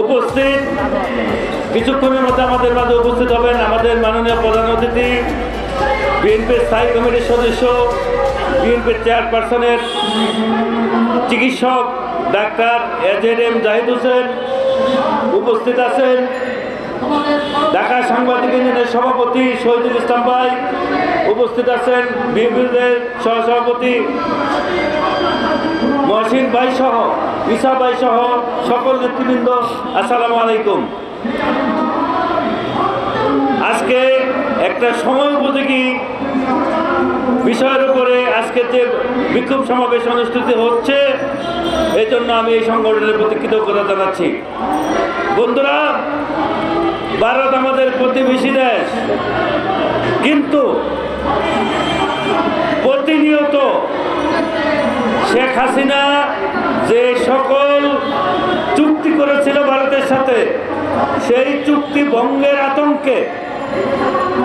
উপস্থিত কিছুক্ষণের মধ্যে আমাদের মাঝে উপস্থিত হবেন আমাদের মাননীয় প্রধান অতিথি, বিএনপির স্থায়ী কমিটির সদস্য, বিএনপির চেয়ারপারসনের চিকিৎসক ডাক্তার AZM জাহিদ হোসেন। উপস্থিত আছেন ঢাকা সাংবাদিক ইউনিয়নের সভাপতি শহীদুল ইসলাম ভাই। উপস্থিত আছেন বিএনপির সহসভাপতি মহসিন ভাই সহ ঈসা ভাই সহ সকল নেতৃবৃন্দ, আসসালামু আলাইকুম। আজকে একটা সময় উপযোগী বিষয়ের উপরে আজকে যে বিক্ষোভ সমাবেশ অনুষ্ঠিত হচ্ছে, এই জন্য আমি এই সংগঠনের প্রতি কৃতজ্ঞতা জানাচ্ছি। বন্ধুরা, ভারত আমাদের প্রতিবেশী দেশ, কিন্তু প্রতিনিয়ত শেখ হাসিনা যে সকল চুক্তি করেছিল ভারতের সাথে, সেই চুক্তি ভঙ্গের আতঙ্কে,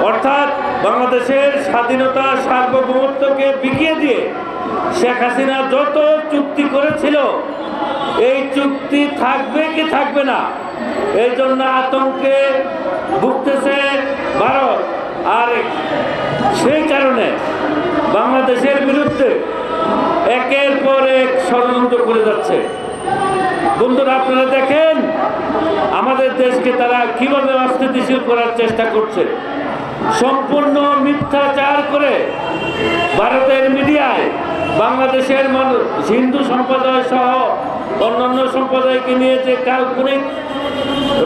অর্থাৎ বাংলাদেশের স্বাধীনতা সার্বভৌমত্বকে বিকিয়ে দিয়ে শেখ হাসিনা যত চুক্তি করেছিল, এই চুক্তি থাকবে কি থাকবে না, এই জন্য আতঙ্কে ভুগতেছে ভারত। আর সেই কারণে বাংলাদেশের বিরুদ্ধে একের পর এক ষড়যন্ত্র করে যাচ্ছে। বন্ধুরা, আপনারা দেখেন আমাদের দেশকে তারা কিভাবে অস্থিতিশীল করার চেষ্টা করছে। সম্পূর্ণ মিথ্যাচার করে ভারতের মিডিয়ায় বাংলাদেশের হিন্দু সম্প্রদায় সহ অন্যান্য সম্প্রদায়কে নিয়ে যে কাল্পনিক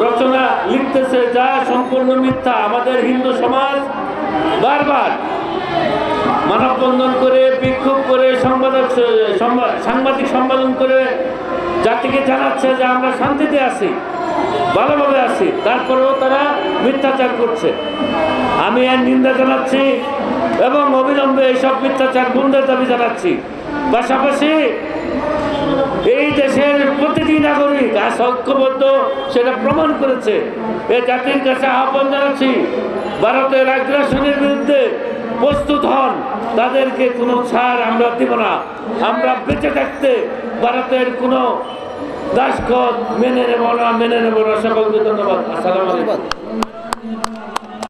রচনা লিখতেছে, যা সম্পূর্ণ মিথ্যা। আমাদের হিন্দু সমাজ বারবার মানববন্ধন করে, বিক্ষোভ করে, সাংবাদিক সম্মেলন করে জাতিকে জানাচ্ছে যে আমরা শান্তিতে আছি, ভালোভাবে আছি, তারপরেও তারা মিথ্যাচার করছে। আমি এর নিন্দা জানাচ্ছি এবং অবিলম্বে এইসব মিথ্যাচার বন্ধের দাবি জানাচ্ছি। পাশাপাশি এই দেশের প্রতিটি নাগরিক আজ ঐক্যবদ্ধ, সেটা প্রমাণ করেছে। এই জাতির কাছে আহ্বান জানাচ্ছি, ভারতের আগ্রাসনের বিরুদ্ধে প্রস্তুত হন, তাদেরকে কোনো ছাড় আমরা দিব না। আমরা বেঁচে থাকতে ভারতের কোনো দাসখত মেনে নেব না। সকলকে ধন্যবাদ। আসসালামু আলাইকুম।